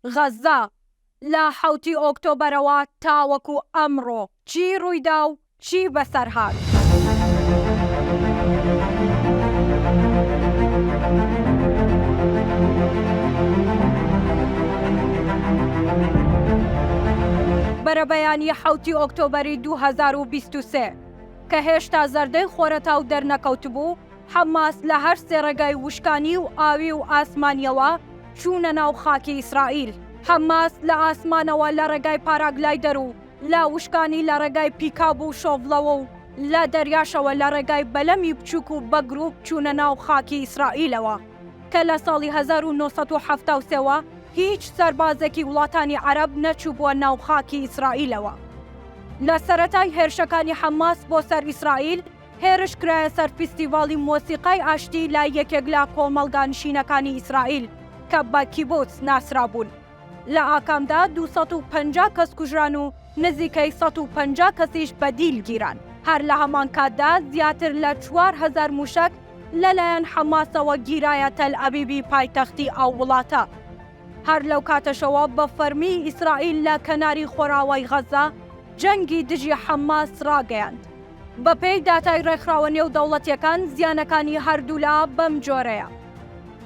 غەزە لە 7 ئۆکتۆبەرەوە تاوەکو ئەمڕۆ چی ڕوویدا و چی بەسەرهات؟ بەرەبەیانی 7 ئۆکتۆبەری 2023 کە هێشتا زەردەی خۆرەتاو دەرنەکەوت بوو، حەماس لە هەر سێ ڕێگای وشکانی و ئاوی و ئاسمانیەوە چوونە ناو خاکی ئیسرائیل. حەماس لە ئاسمانەوە لە ڕێگای پاراگلایدەر و لە وشکانی لە ڕێگای پیکاب و شۆڤڵەوە و لە دەریاشەوە لە ڕێگای بەلەمی بچووک و بەگروپ چوونە ناو خاکی ئیسرائیلەوە کە لە ساڵی 1973ەوە هیچ سەربازێکی وڵاتانی عەرەب نەچوو بووە ناو خاکی ئیسرائیلەوە. لە سەرەتای هێرشەکانی حەماس بۆ سەر ئیسرائیل هێرش کرایە سەر فیستیڤاڵی مۆسیقای ئاشتی لای یەکێک لە کۆمەڵگانشینەکانی ئیسرائیل کە بە کیبوتس ناسرا بوون. لە ئاکامدا 250 کەس کوژران و نزیکەی 150 کەسیش بەدیل گیران. هەر لە هەمان کاتدا زیاتر لە 4000 موشک لەلایەن حەماسەوە گیرایە تەل ئەبیبی پایتەختی ئەو وڵاتە. هەر لەو کاتەشەوە بە فەرمی ئیسرائیل لە کەناری خۆراوەی غەزە جەنگی دژی حەماس ڕاگەیاند. بەپێی داتای ڕێکخراوە نێودەوڵەتیەکان زیانەکانی هەردوولا بەم جۆرەیە.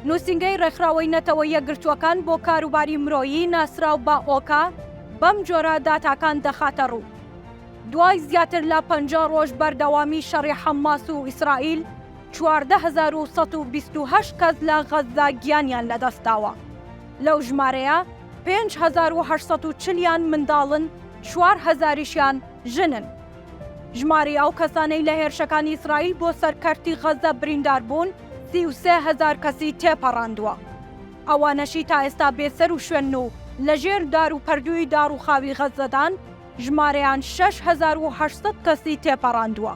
نووسینگەی ڕێکخراوەی نەتەوە یەکگرتووەکان بۆ کاروباری مرۆیی ناسراو بە ئۆکا بەم جۆرە داتاکان دەخاتە ڕوو. دوای زیاتر لە 50 ڕۆژ بەردەوامی شەڕی حەماس و ئیسرائیل 14128 کەس لە غەزە گیانیان لەدەستاوە. لەو ژمارەیە 5840 منداڵن، 4000 ژنن. ژماری ئەو کەسانەی لە هێرشەکانی ئیسرائیل بۆ سەرکەرتی غەزە بریندار بوون 33000 کەسی تێپەڕاندووە. ئەوانەشی تا ئێستا بێسەر و شوێن و لەژێر دار و پەردووی دار و خاوی غەزەدان ژمارەیان 6800 کەسی تێپەڕاندووە.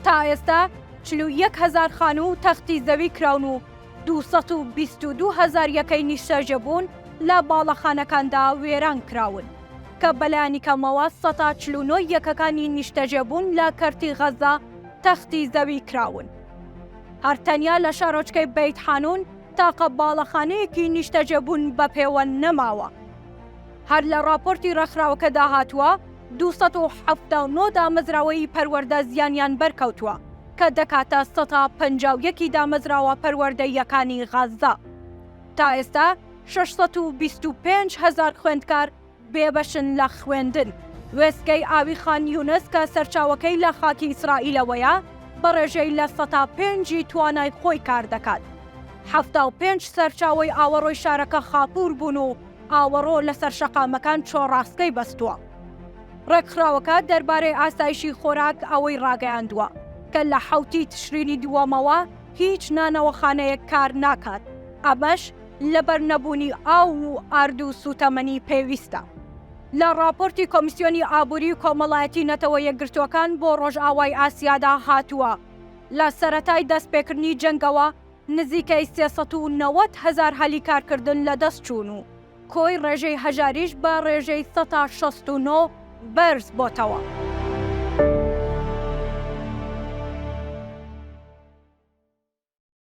تا ئێستا 41000 خانە و تەختی زەوی کراون و 222000 یەکەی نیشتەجە بوون لە باڵەخانەکاندا وێران کراون کە بەلایانی کەمەوە 149 یەکەکانی نیشتەجێبوون لە کەرتی غەزە تەختی زەوی کراون. هەرتەنیا لە شارۆچکەی بەیت حانون تاقە باڵەخانەیەکی نیشتەجێبوون بە پێوە نەماوە. هەر لە راپۆرتی ڕێکخراوەکە داهاتووە 279 دامەزراوەی پەروەردە زیانیان بەرکەوتووە کە دەکاتە 151 دامەزراوە پەروەردەیەکانی غەزە. تا ئێستا 625,000 خوێندکار بێبەشن لە خوێندن. وێستگەی ئاوی خان یونس کە سەرچاوەکەی لە خاکی ئیسرائیلەوەیە بە ڕێژەی لە 105 توانای خۆی کار دەکات. 75 سەرچاوەی ئاوەڕۆی شارەکە خاپوور بوون و ئاوەڕۆ لەسەر شەقامەکان چۆڕاستکەی بەستووە. ڕێکخراوەکە دەربارەی ئاسایشی خۆراک ئەوەی ڕاگەیاندووە کە لە 7 تشرینی دووەمەوە هیچ نانەوەخانەیەک کار ناکات. ئەمەش لەبەر نەبوونی ئاو و ئارد و سوتەمەنی پێویستە. لە راپۆرتی کۆمیسیۆنی ئابووری و کۆمەڵایەتی نەتەوە یەکگرتووەکان بۆ ڕۆژئاوای ئاسیادا هاتووە. لە سەرەتای دەستپێکردنی جەنگەوە نزیکەی 390,000 هەلی کارکردن لەدەست چوون و کۆی ڕێژەی هەژاریش بە ڕێژەی 169 بەرز بۆتەوە.